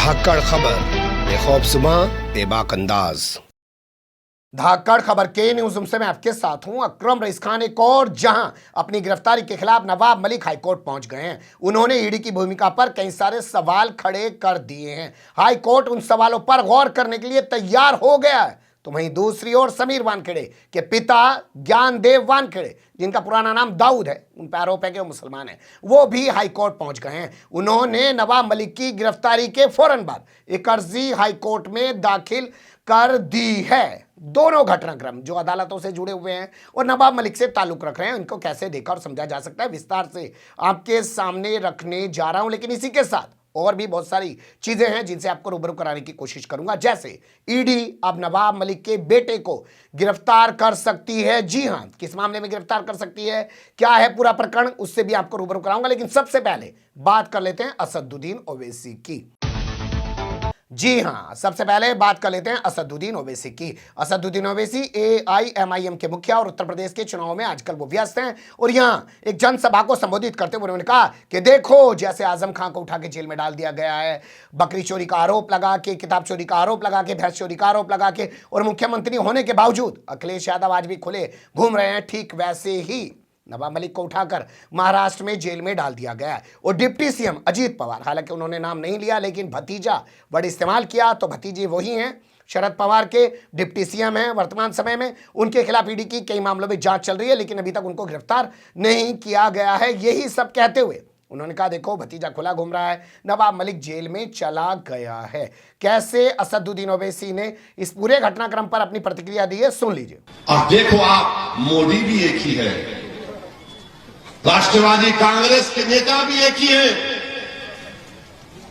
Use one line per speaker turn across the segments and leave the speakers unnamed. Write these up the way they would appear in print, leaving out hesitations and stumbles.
धाकड़ खबर, बेखौफजुमा बेबाक अंदाज।
धाकड़ खबर के न्यूज़ रूम से मैं आपके साथ हूं अकरम रईस खान। एक और जहां अपनी गिरफ्तारी के खिलाफ नवाब मलिक हाईकोर्ट पहुंच गए हैं। उन्होंने ईडी की भूमिका पर कई सारे सवाल खड़े कर दिए हैं। हाईकोर्ट उन सवालों पर गौर करने के लिए तैयार हो गया है। तो वहीं दूसरी ओर समीर वानखेड़े के पिता ज्ञानदेव वानखेड़े, जिनका पुराना नाम दाऊद है, उन पर आरोप है कि वो मुसलमान हैं, वो भी हाईकोर्ट पहुंच गए हैं। उन्होंने नवाब मलिक की गिरफ्तारी के फौरन बाद एक अर्जी हाईकोर्ट में दाखिल कर दी है। दोनों घटनाक्रम जो अदालतों से जुड़े हुए हैं और नवाब मलिक से ताल्लुक रख रहे हैं, इनको कैसे देखा और समझा जा सकता है, विस्तार से आपके सामने रखने जा रहा हूं। लेकिन इसी के साथ और भी बहुत सारी चीजें हैं जिनसे आपको रूबरू कराने की कोशिश करूंगा। जैसे ईडी अब नवाब मलिक के बेटे को गिरफ्तार कर सकती है। जी हां, किस मामले में गिरफ्तार कर सकती है, क्या है पूरा प्रकरण, उससे भी आपको रूबरू कराऊंगा। लेकिन सबसे पहले बात कर लेते हैं असदुद्दीन ओवैसी की। जी हां, सबसे पहले बात कर लेते हैं असदुद्दीन ओवैसी की। असदुद्दीन ओवैसी AIMIM के मुखिया और उत्तर प्रदेश के चुनाव में आजकल वो व्यस्त हैं। और यहां एक जनसभा को संबोधित करते हुए उन्होंने कहा कि देखो, जैसे आजम खान को उठा के जेल में डाल दिया गया है, बकरी चोरी का आरोप लगा के, किताब चोरी का आरोप लगा के, भैंस चोरी का आरोप लगा के, और मुख्यमंत्री होने के बावजूद अखिलेश यादव आज भी खुले घूम रहे हैं, ठीक वैसे ही नवाब मलिक को उठाकर महाराष्ट्र में जेल में डाल दिया गया है। और डिप्टी सीएम अजीत पवार, हालांकि उन्होंने नाम नहीं लिया लेकिन भतीजा वर्ड इस्तेमाल किया, तो भतीजे वही हैं, शरद पवार के डिप्टी सीएम हैं वर्तमान समय में। उनके खिलाफ ईडी की कई मामलों में जांच चल रही है, लेकिन अभी तक उनको गिरफ्तार नहीं किया गया है। यही सब कहते हुए उन्होंने कहा, देखो भतीजा खुला घूम रहा है, नवाब मलिक जेल में चला गया है। कैसे असदुद्दीन ओवैसी ने इस पूरे घटनाक्रम पर अपनी प्रतिक्रिया दी है, सुन लीजिए।
अब देखो, आप मोदी भी एक ही है, राष्ट्रवादी कांग्रेस के नेता भी एक ही है।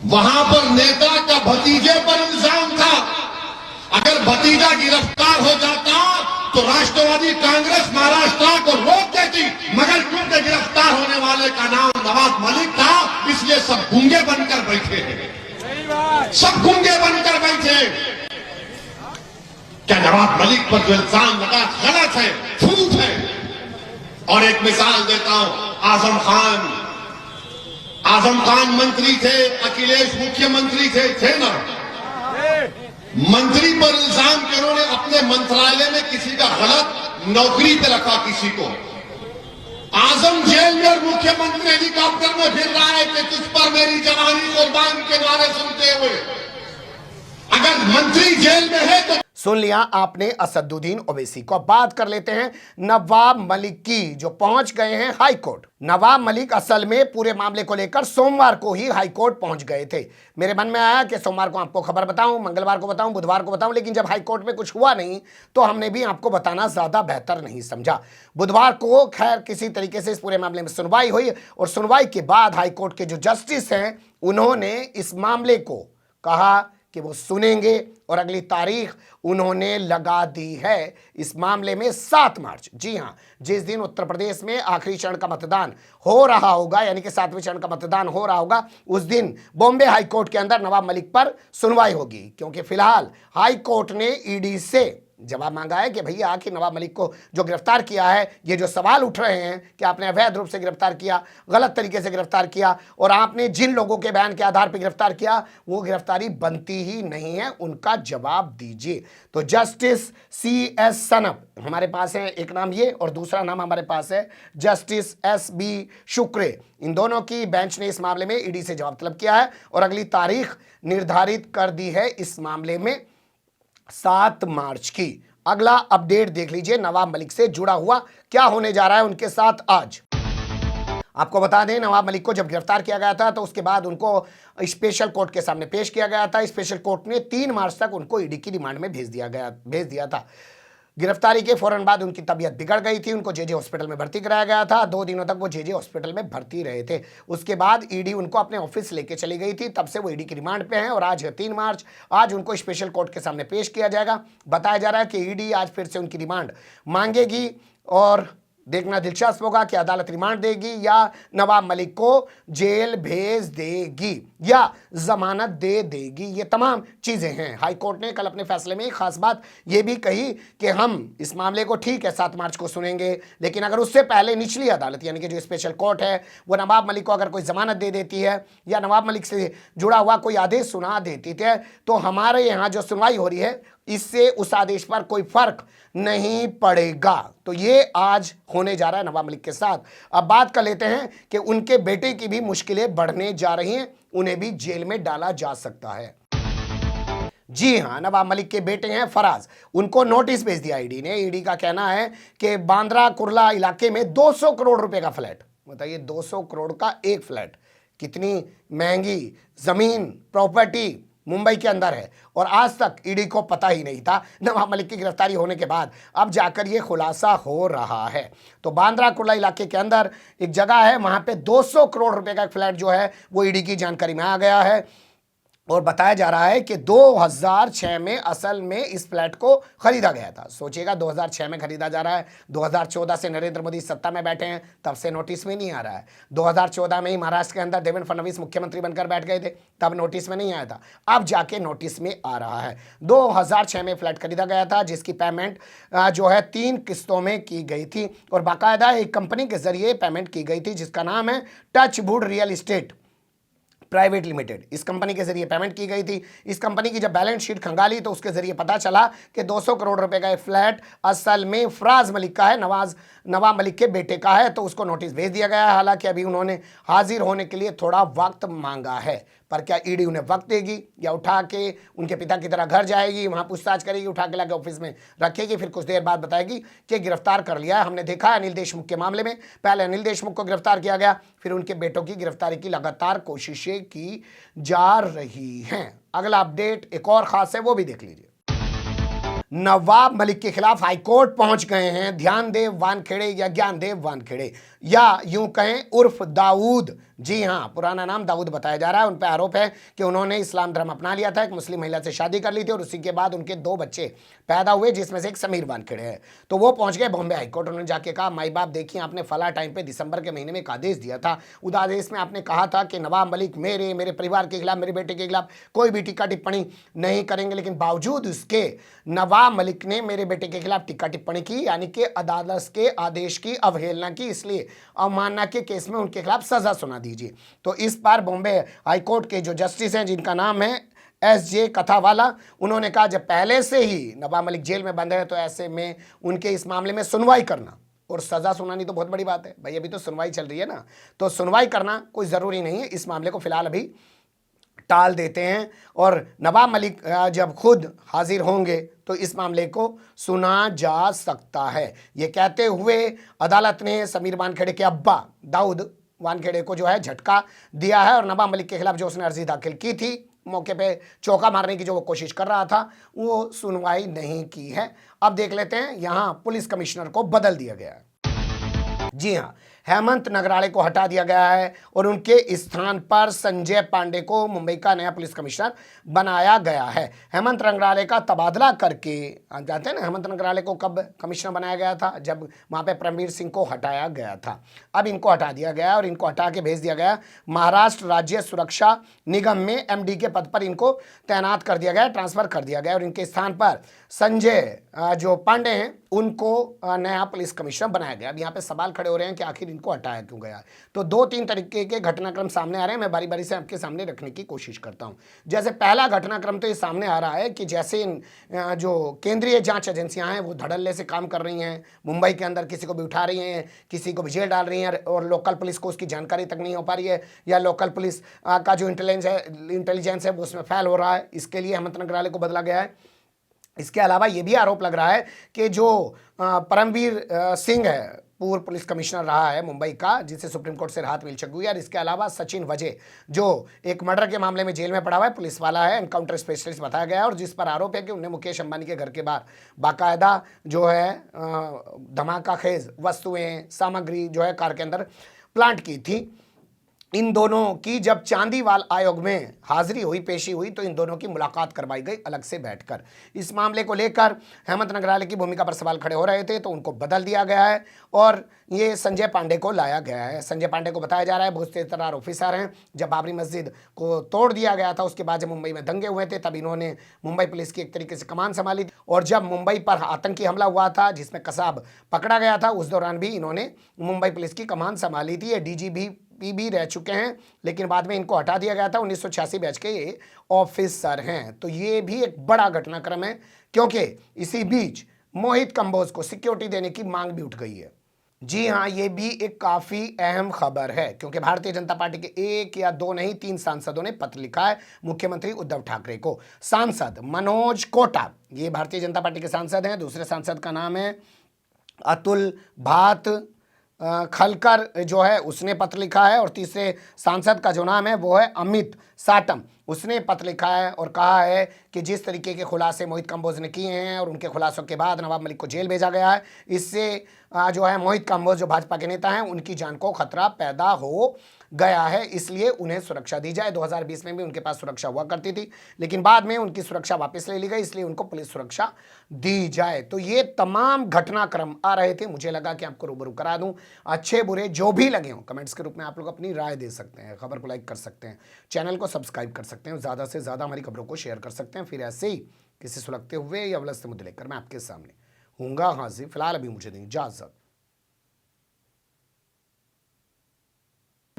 वहां पर नेता का भतीजे पर इल्जाम था। अगर भतीजा गिरफ्तार हो जाता तो राष्ट्रवादी कांग्रेस महाराष्ट्र को रोक देती, मगर क्योंकि गिरफ्तार होने वाले का नाम नवाब मलिक था, इसलिए सब गूंगे बनकर बैठे हैं। सब गूंगे बनकर बैठे। क्या नवाब मलिक पर जो इल्जाम लगा गलत है, झूठ है? और एक मिसाल देता हूं, आजम खान मंत्री थे, अखिलेश मुख्यमंत्री थे ना? मंत्री पर इल्जाम कि उन्होंने अपने मंत्रालय में किसी का गलत नौकरी पे रखा किसी को। आजम जेल में और मुख्यमंत्री हेलीकॉप्टर में फिर रहा है कि तुझ पर मेरी जवानी कुर्बान के नारे सुनते हुए। अगर मंत्री जेल में है तो
सुन लिया आपने असदुद्दीन ओवैसी को। बात कर लेते हैं नवाब मलिक की, जो पहुंच गए हैं हाईकोर्ट। नवाब मलिक असल में पूरे मामले को लेकर सोमवार को ही हाईकोर्ट पहुंच गए थे। मेरे मन में आया कि सोमवार को आपको खबर बताऊं, मंगलवार को बताऊं, बुधवार को बताऊं, लेकिन जब हाईकोर्ट में कुछ हुआ नहीं तो हमने भी आपको बताना ज्यादा बेहतर नहीं समझा। बुधवार को खैर किसी तरीके से इस पूरे मामले में सुनवाई हुई, और सुनवाई के बाद हाईकोर्ट के जो जस्टिस हैं उन्होंने इस मामले को कहा कि वो सुनेंगे, और अगली तारीख उन्होंने लगा दी है इस मामले में 7 मार्च। जी हां, जिस दिन उत्तर प्रदेश में आखिरी चरण का मतदान हो रहा होगा, यानी कि 7वें चरण का मतदान हो रहा होगा, उस दिन बॉम्बे हाईकोर्ट के अंदर नवाब मलिक पर सुनवाई होगी। क्योंकि फिलहाल हाईकोर्ट ने ईडी से जवाब मांगा है कि भैया कि नवाब मलिक को जो गिरफ्तार किया है, ये जो सवाल उठ रहे हैं कि आपने अवैध रूप से गिरफ्तार किया, गलत तरीके से गिरफ्तार किया, और आपने जिन लोगों के बयान के आधार पर गिरफ्तार किया, वो गिरफ्तारी बनती ही नहीं है, उनका जवाब दीजिए। तो जस्टिस CS सनप हमारे पास है, एक नाम ये, और दूसरा नाम हमारे पास है जस्टिस SB शुक्रे। इन दोनों की बेंच ने इस मामले में ईडी से जवाब तलब किया है और अगली तारीख निर्धारित कर दी है इस मामले में 7 मार्च की। अगला अपडेट देख लीजिए, नवाब मलिक से जुड़ा हुआ क्या होने जा रहा है उनके साथ आज। आपको बता दें, नवाब मलिक को जब गिरफ्तार किया गया था तो उसके बाद उनको स्पेशल कोर्ट के सामने पेश किया गया था। स्पेशल कोर्ट ने 3 मार्च तक उनको ईडी की रिमांड में भेज दिया था। गिरफ्तारी के फौरन बाद उनकी तबीयत बिगड़ गई थी, उनको जेजे हॉस्पिटल में भर्ती कराया गया था। 2 दिनों तक वो जेजे हॉस्पिटल में भर्ती रहे थे। उसके बाद ईडी उनको अपने ऑफिस लेके चली गई थी, तब से वो ईडी की रिमांड पे हैं, और आज है 3 मार्च, आज उनको स्पेशल कोर्ट के सामने पेश किया जाएगा। बताया जा रहा है कि ईडी आज फिर से उनकी रिमांड मांगेगी, और देखना दिलचस्प होगा कि अदालत रिमांड देगी या नवाब मलिक को जेल भेज देगी। या जमानत दे देगी। ये तमाम चीजें हैं। हाई कोर्ट ने कल अपने फैसले में एक खास बात ये भी कही कि हम इस मामले को ठीक है 7 मार्च को सुनेंगे, लेकिन अगर उससे पहले निचली अदालत यानी कि जो स्पेशल कोर्ट है वो नवाब मलिक को अगर कोई जमानत दे देती है या नवाब मलिक से जुड़ा हुआ कोई आदेश सुना देती है तो हमारे यहाँ जो सुनवाई हो रही है इससे उस आदेश पर कोई फर्क नहीं पड़ेगा। तो ये आज होने जा रहा है नवाब मलिक के साथ। अब बात कर लेते हैं कि उनके बेटे की भी मुश्किलें बढ़ने जा रही हैं, उन्हें भी जेल में डाला जा सकता है। जी हां, नवाब मलिक के बेटे हैं फराज, उनको नोटिस भेज दिया ईडी ने। ईडी का कहना है कि बांद्रा कुर्ला इलाके में 200 करोड़ रुपए का फ्लैट, बताइए 200 करोड़ का एक फ्लैट, कितनी महंगी जमीन प्रॉपर्टी मुंबई के अंदर है, और आज तक ईडी को पता ही नहीं था। नवाब मलिक की गिरफ्तारी होने के बाद अब जाकर ये खुलासा हो रहा है। तो बांद्रा कुर्ला इलाके के अंदर एक जगह है, वहां पे 200 करोड़ रुपए का एक फ्लैट जो है वो ईडी की जानकारी में आ गया है, और बताया जा रहा है कि 2006 में असल में इस फ्लैट को खरीदा गया था। सोचिएगा 2006 में खरीदा जा रहा है, 2014 से नरेंद्र मोदी सत्ता में बैठे हैं, तब से नोटिस में नहीं आ रहा है। 2014 में ही महाराष्ट्र के अंदर देवेंद्र फडणवीस मुख्यमंत्री बनकर बैठ गए थे, तब नोटिस में नहीं आया था, अब जाके नोटिस में आ रहा है। 2006 में फ्लैट खरीदा गया था जिसकी पेमेंट जो है 3 किस्तों में की गई थी, और बाकायदा एक कंपनी के जरिए पेमेंट की गई थी जिसका नाम है Touchwood real estate private limited. इस कंपनी के जरिए पेमेंट की गई थी। इस कंपनी की जब बैलेंस शीट खंगाली तो उसके जरिए पता चला कि 200 करोड़ रुपए का फ्लैट असल में फराज मलिक का है, नवाब मलिक के बेटे का है। तो उसको नोटिस भेज दिया गया है। हालांकि अभी उन्होंने हाजिर होने के लिए थोड़ा वक्त मांगा है, पर क्या ईडी उन्हें वक्त देगी या उठा के उनके पिता की तरह घर जाएगी, वहां पूछताछ करेगी, उठा के लाके ऑफिस में रखेगी, फिर कुछ देर बाद बताएगी कि गिरफ्तार कर लिया है। हमने देखा है अनिल देशमुख के मामले में, पहले अनिल देशमुख को गिरफ्तार किया गया, फिर उनके बेटों की गिरफ्तारी की लगातार कोशिशें की जा रही हैं। अगला अपडेट एक और खास है, वो भी देख लीजिए। नवाब मलिक के खिलाफ हाईकोर्ट पहुंच गए हैं ध्यानदेव वानखेड़े या ज्ञानदेव वानखेड़े, या यूं कहें उर्फ दाऊद। जी हां, पुराना नाम दाऊद बताया जा रहा है। उन पर आरोप है कि उन्होंने इस्लाम धर्म अपना लिया था, एक मुस्लिम महिला से शादी कर ली थी और उसी के बाद उनके 2 बच्चे पैदा हुए जिसमें से एक समीर वानखेड़े है। तो वो पहुंच गए बॉम्बे हाईकोर्ट। उन्होंने जाके कहा, माई बाप देखिए, आपने फला टाइम पे दिसंबर के महीने में एक आदेश दिया था, उस आदेश में आपने कहा था कि नवाब मलिक मेरे परिवार के खिलाफ, मेरे बेटे के खिलाफ कोई भी टीका टिप्पणी नहीं करेंगे, लेकिन बावजूद उसके नवाब मलिक ने मेरे बेटे के खिलाफ टीका टिप्पणी की, यानी कि अदालत के आदेश की अवहेलना की, इसलिए अवमानना के केस में उनके खिलाफ सजा सुना दीजिए। तो इस बार बॉम्बे हाईकोर्ट के जो जस्टिस हैं जिनका नाम है SJ कथावाला, उन्होंने कहा जब पहले से ही नवाब मलिक जेल में बंद है तो ऐसे में उनके इस मामले में सुनवाई करना और सजा सुनानी तो बहुत बड़ी बात है भाई, अभी तो सुनवाई चल रही है ना, तो सुनवाई करना कोई ज़रूरी नहीं है। इस मामले को फिलहाल अभी टाल देते हैं, और नवाब मलिक जब खुद हाजिर होंगे तो इस मामले को सुना जा सकता है। ये कहते हुए अदालत ने समीर वानखेड़े के अब्बा दाऊद वानखेड़े को जो है झटका दिया है, और नवाब मलिक के खिलाफ जो उसने अर्जी दाखिल की थी, मौके पे चौका मारने की जो वो कोशिश कर रहा था, वो सुनवाई नहीं की है। अब देख लेते हैं, यहां पुलिस कमिश्नर को बदल दिया गया है। जी हां, हेमंत नगराले को हटा दिया गया है और उनके स्थान पर संजय पांडे को मुंबई का नया पुलिस कमिश्नर बनाया गया है। हेमंत नगराले का तबादला करके, आप जानते हैं ना हेमंत नगराले को कब कमिश्नर बनाया गया था, जब वहां पे परमवीर सिंह को हटाया गया था। अब इनको हटा दिया गया और इनको हटा के भेज दिया गया महाराष्ट्र राज्य सुरक्षा निगम में MD के पद पर इनको तैनात कर दिया गया, ट्रांसफर कर दिया गया, और इनके स्थान पर संजय जो पांडे हैं उनको नया पुलिस कमिश्नर बनाया गया। अब यहाँ पे सवाल खड़े हो रहे हैं कि आखिर इनको हटाया क्यों गया। तो 2-3 तरीके के घटनाक्रम सामने आ रहे हैं, मैं बारी बारी से आपके सामने रखने की कोशिश करता हूँ। जैसे पहला घटनाक्रम तो ये सामने आ रहा है कि जैसे जो केंद्रीय जांच एजेंसियां हैं वो धड़ल्ले से काम कर रही हैं, मुंबई के अंदर किसी को भी उठा रही हैं, किसी को भी जेल डाल रही हैं, और लोकल पुलिस को उसकी जानकारी तक नहीं हो पा रही है, या लोकल पुलिस का जो इंटेलिजेंस है वो उसमें फेल हो रहा है। इसके लिए हेमंत नगराले को बदला गया है। इसके अलावा ये भी आरोप लग रहा है कि जो परमवीर सिंह है, पूर्व पुलिस कमिश्नर रहा है मुंबई का, जिसे सुप्रीम कोर्ट से राहत मिल चुकी है, और इसके अलावा सचिन वजे जो एक मर्डर के मामले में जेल में पड़ा हुआ है, पुलिस वाला है, एनकाउंटर स्पेशलिस्ट बताया गया है, और जिस पर आरोप है कि उन्हें मुकेश अंबानी के घर के बाहर बाकायदा जो है धमाका खेज वस्तुएं सामग्री जो है कार के अंदर प्लांट की थी। इन दोनों की जब चांदीवाल आयोग में हाजिरी हुई, पेशी हुई, तो इन दोनों की मुलाकात करवाई गई अलग से बैठकर। इस मामले को लेकर हेमंत नगराले की भूमिका पर सवाल खड़े हो रहे थे, तो उनको बदल दिया गया है और ये संजय पांडे को लाया गया है। संजय पांडे को बताया जा रहा है बहुत तेज तर्रार ऑफिसर हैं। जब बाबरी मस्जिद को तोड़ दिया गया था, उसके बाद जब मुंबई में दंगे हुए थे, तब इन्होंने मुंबई पुलिस की एक तरीके से कमान संभाली थी। और जब मुंबई पर आतंकी हमला हुआ था जिसमें कसाब पकड़ा गया था, उस दौरान भी इन्होंने मुंबई पुलिस की कमान संभाली थी। ये डीजीपी भी रह चुके हैं, लेकिन बाद में इनको हटा दिया गया था। 1986 बैच के ये ऑफिसर हैं। तो ये भी एक बड़ा घटनाक्रम है, क्योंकि इसी बीच मोहित कंबोज को सिक्योरिटी देने की मांग भी उठ गई है। जी हां, ये भी एक काफी अहम खबर है, क्योंकि भारतीय जनता पार्टी के 1 या 2 नहीं 3 सांसदों ने पत्र लिखा है मुख्यमंत्री उद्धव ठाकरे को। सांसद मनोज कोटा, ये भारतीय जनता पार्टी के सांसद हैं। दूसरे सांसद का नाम है अतुल भात खलकर, जो है उसने पत्र लिखा है। और तीसरे सांसद का जो नाम है वो है अमित साटम, उसने पत्र लिखा है और कहा है कि जिस तरीके के खुलासे मोहित कंबोज ने किए हैं और उनके खुलासों के बाद नवाब मलिक को जेल भेजा गया है, इससे जो है मोहित कंबोज जो भाजपा के नेता हैं, उनकी जान को खतरा पैदा हो गया है, इसलिए उन्हें सुरक्षा दी जाए। 2020 में भी उनके पास सुरक्षा हुआ करती थी, लेकिन बाद में उनकी सुरक्षा वापस ले ली गई, इसलिए उनको पुलिस सुरक्षा दी जाए। तो ये तमाम घटनाक्रम आ रहे थे, मुझे लगा कि आपको रूबरू करा दूं। अच्छे बुरे जो भी लगे हों, कमेंट्स के रूप में आप लोग अपनी राय दे सकते हैं, खबर को लाइक कर सकते हैं, चैनल को सब्सक्राइब कर सकते हैं, ज़्यादा से ज़्यादा हमारी खबरों को शेयर कर सकते हैं। फिर ऐसे ही किसी सुलगते हुए या उलझते मुद्दे लेकर मैं आपके सामने हूँगा हाजिर। फिलहाल अभी मुझे दें इजाज़त।